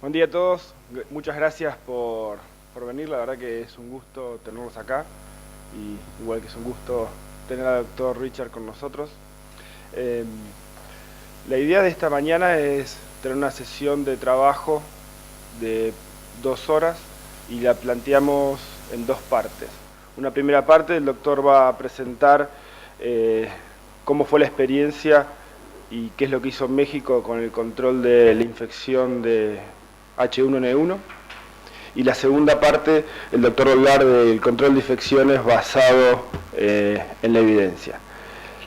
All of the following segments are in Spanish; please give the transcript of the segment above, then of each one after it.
Buen día a todos, muchas gracias por venir, la verdad que es un gusto tenerlos acá y igual que es un gusto tener al doctor Richard con nosotros. La idea de esta mañana es tener una sesión de trabajo de 2 horas y la planteamos en 2 partes. Una primera parte, el doctor va a presentar cómo fue la experiencia y qué es lo que hizo México con el control de la infección de H1N1, y la segunda parte, el doctor va a hablar del control de infecciones basado en la evidencia.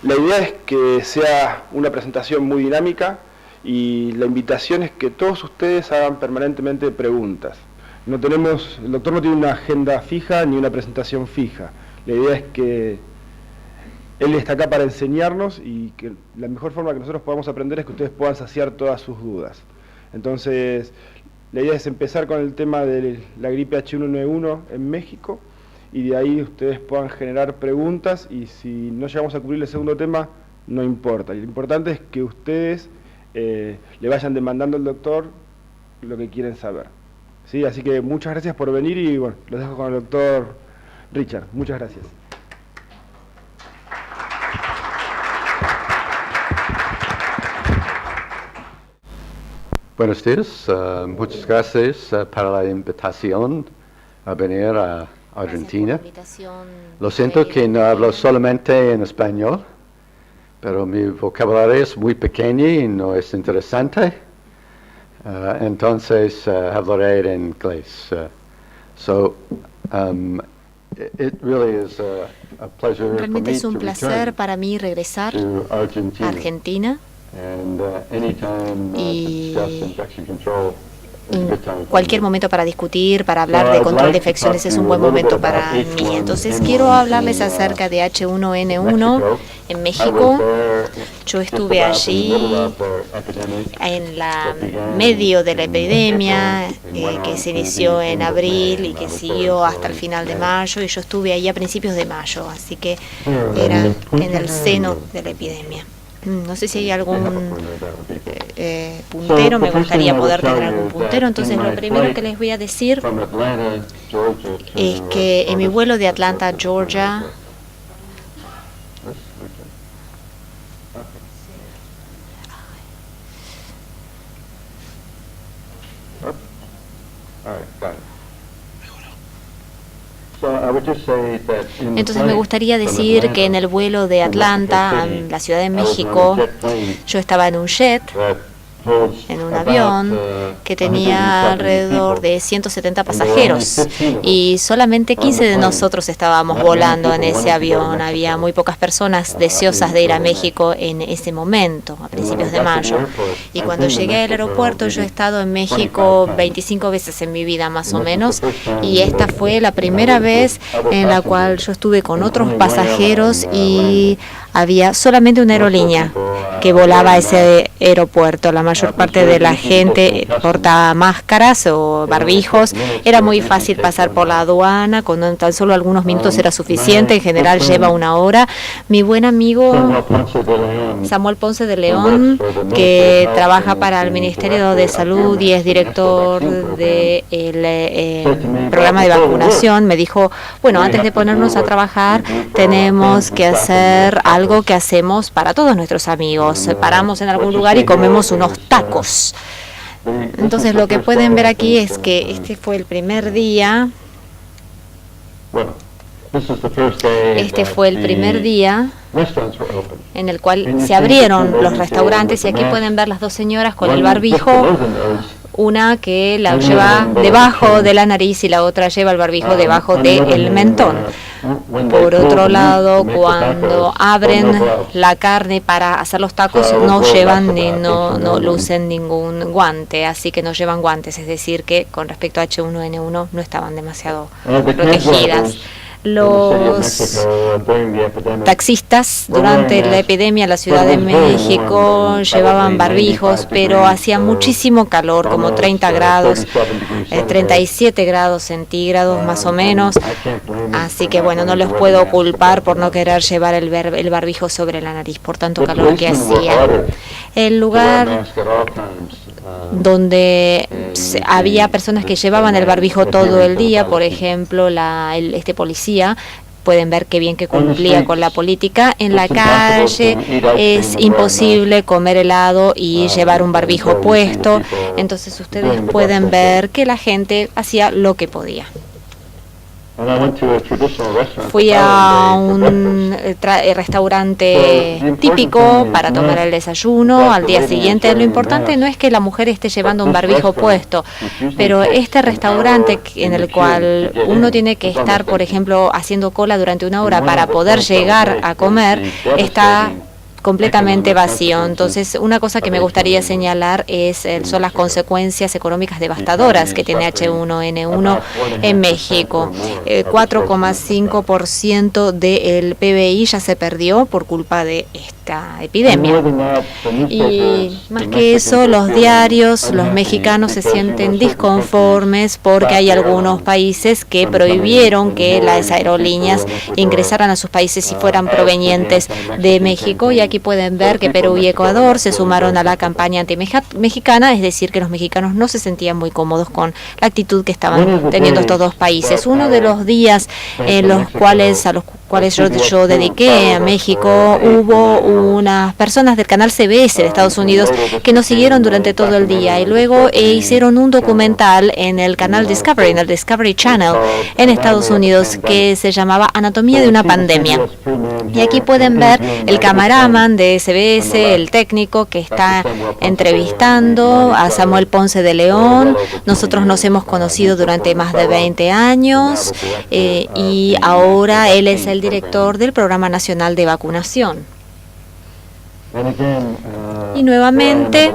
La idea es que sea una presentación muy dinámica y la invitación es que todos ustedes hagan permanentemente preguntas. El doctor no tiene una agenda fija ni una presentación fija. La idea es que él está acá para enseñarnos y que la mejor forma que nosotros podamos aprender es que ustedes puedan saciar todas sus dudas. Entonces, la idea es empezar con el tema de la gripe H1N1 en México y de ahí ustedes puedan generar preguntas, y si no llegamos a cubrir el segundo tema, no importa. Lo importante es que ustedes le vayan demandando al doctor lo que quieren saber. ¿Sí? Así que muchas gracias por venir y bueno, los dejo con el doctor Richard. Muchas gracias. Buenos días, muchas gracias para la invitación a venir a Argentina. Lo siento que no hablo solamente en español, pero mi vocabulario es muy pequeño y no es interesante, entonces hablaré en inglés. Realmente es un placer para mí regresar a Argentina. Y en cualquier momento para discutir, para hablar de control de infecciones es un buen momento para mí. Entonces quiero hablarles acerca de H1N1 en México. Yo estuve allí en la medio de la epidemia que se inició en abril y que siguió hasta el final de mayo, y yo estuve ahí a principios de mayo, así que era en el seno de la epidemia. No sé si hay algún puntero, me gustaría poder tener algún puntero. Entonces lo primero que les voy a decir es que en mi vuelo de Atlanta, Georgia, entonces me gustaría decir que en el vuelo de Atlanta a la Ciudad de México, yo estaba en un jet, en un avión que tenía alrededor de 170 pasajeros y solamente 15 de nosotros estábamos volando en ese avión. Había muy pocas personas deseosas de ir a México en ese momento, a principios de mayo. Y cuando llegué al aeropuerto, yo he estado en México 25 veces en mi vida más o menos, y esta fue la primera vez en la cual yo estuve con otros pasajeros y había solamente una aerolínea que volaba a ese aeropuerto. La mayor parte de la gente portaba máscaras o barbijos. Era muy fácil pasar por la aduana, con tan solo algunos minutos era suficiente. En general lleva 1 hora. Mi buen amigo Samuel Ponce de León, que trabaja para el Ministerio de Salud y es director del programa de vacunación, me dijo, bueno, antes de ponernos a trabajar tenemos que hacer algo que hacemos para todos nuestros amigos. Paramos en algún lugar y comemos unos tacos. Entonces lo que pueden ver aquí es que este fue el primer día. Este fue el primer día en el cual se abrieron los restaurantes, y aquí pueden ver las 2 señoras con el barbijo, una que la lleva debajo de la nariz y la otra lleva el barbijo debajo del mentón. Por otro lado, cuando abren la carne para hacer los tacos, no llevan no lucen ningún guante, así que no llevan guantes, es decir que con respecto a H1N1 no estaban demasiado protegidas. Los taxistas durante la epidemia en la Ciudad de México llevaban barbijos, pero hacía muchísimo calor, como 30 grados, 37 grados centígrados más o menos. Así que bueno, no los puedo culpar por no querer llevar el barbijo sobre la nariz por tanto calor que hacía. El lugar donde había personas que llevaban el barbijo todo el día, por ejemplo, este policía, pueden ver qué bien que cumplía con la política. En la calle es imposible comer helado y llevar un barbijo puesto, entonces ustedes pueden ver que la gente hacía lo que podía. Fui a un restaurante típico para tomar el desayuno al día siguiente. Lo importante no es que la mujer esté llevando un barbijo puesto, pero este restaurante en el cual uno tiene que estar, por ejemplo, haciendo cola durante 1 hora para poder llegar a comer, está completamente vacío. Entonces, una cosa que me gustaría señalar son las consecuencias económicas devastadoras que tiene H1N1 en México. 4,5% del PBI ya se perdió por culpa de esta epidemia. Y más que eso, los diarios, los mexicanos se sienten disconformes porque hay algunos países que prohibieron que las aerolíneas ingresaran a sus países si fueran provenientes de México, y aquí pueden ver que Perú y Ecuador se sumaron a la campaña anti-mexicana, es decir, que los mexicanos no se sentían muy cómodos con la actitud que estaban teniendo estos dos países. Uno de los días a los cuales yo dediqué a México, hubo unas personas del canal CBS de Estados Unidos que nos siguieron durante todo el día y luego hicieron un documental en el canal Discovery, en el Discovery Channel en Estados Unidos, que se llamaba Anatomía de una pandemia. Y aquí pueden ver el cameraman de CBS, el técnico que está entrevistando a Samuel Ponce de León. Nosotros nos hemos conocido durante más de 20 años y ahora él es el director del Programa Nacional de Vacunación. Y nuevamente,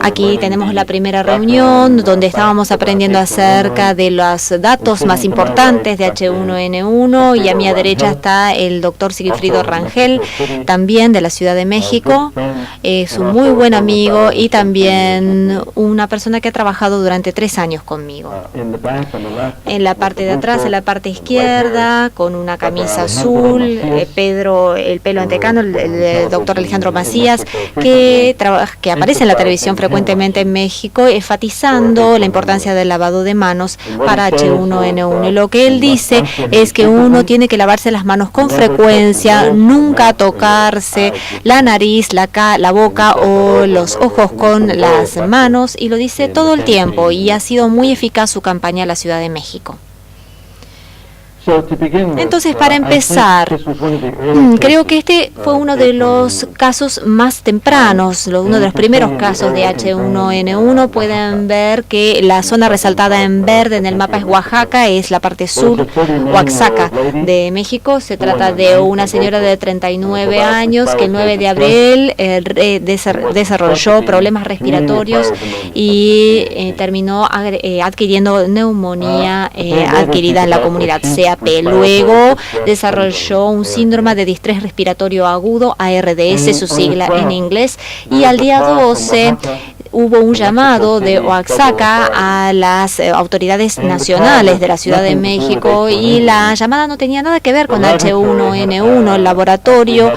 aquí tenemos la primera reunión donde estábamos aprendiendo acerca de los datos más importantes de H1N1, y a mi derecha está el doctor Sigfrido Rangel, también de la Ciudad de México. Es un muy buen amigo y también una persona que ha trabajado durante 3 años conmigo. En la parte de atrás, en la parte izquierda, con una camisa azul, el pelo antecano, el doctor Alejandro Macías, que aparece en la televisión frecuentemente en México, enfatizando la importancia del lavado de manos para H1N1. Y lo que él dice es que uno tiene que lavarse las manos con frecuencia, nunca tocarse la nariz, la boca o los ojos con las manos, y lo dice todo el tiempo, y ha sido muy eficaz su campaña en la Ciudad de México. Entonces, para empezar, creo que este fue uno de los casos más tempranos, uno de los primeros casos de H1N1. Pueden ver que la zona resaltada en verde en el mapa es Oaxaca, es la parte sur, Oaxaca de México. Se trata de una señora de 39 años que el 9 de abril desarrolló problemas respiratorios y terminó adquiriendo neumonía adquirida en la comunidad. Luego desarrolló un síndrome de distrés respiratorio agudo, ARDS, su sigla en inglés, y al día 12 hubo un llamado de Oaxaca a las autoridades nacionales de la Ciudad de México, y la llamada no tenía nada que ver con H1N1. El laboratorio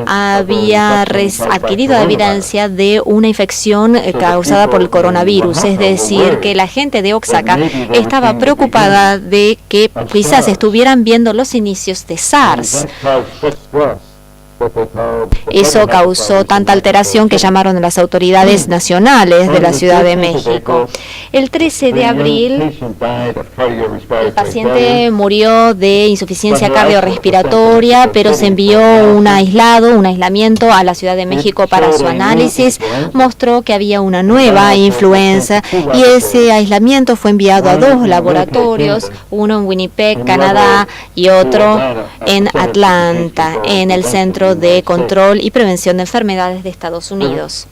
había adquirido evidencia de una infección causada por el coronavirus, es decir, que la gente de Oaxaca estaba preocupada de que quizás estuvieran viendo los inicios de SARS. Eso causó tanta alteración que llamaron a las autoridades nacionales de la Ciudad de México. El 13 de abril, el paciente murió de insuficiencia cardiorrespiratoria, pero se envió un aislamiento a la Ciudad de México para su análisis. Mostró que había una nueva influenza, y ese aislamiento fue enviado a 2 laboratorios, uno en Winnipeg, Canadá, y otro en Atlanta, en el Centro de Control y Prevención de Enfermedades de Estados Unidos.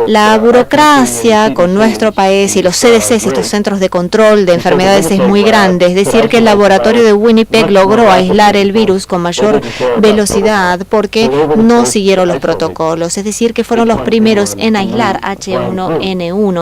La burocracia con nuestro país y los CDCs, estos centros de control de enfermedades, es muy grande. Es decir, que el laboratorio de Winnipeg logró aislar el virus con mayor velocidad porque no siguieron los protocolos. Es decir, que fueron los primeros en aislar H1N1.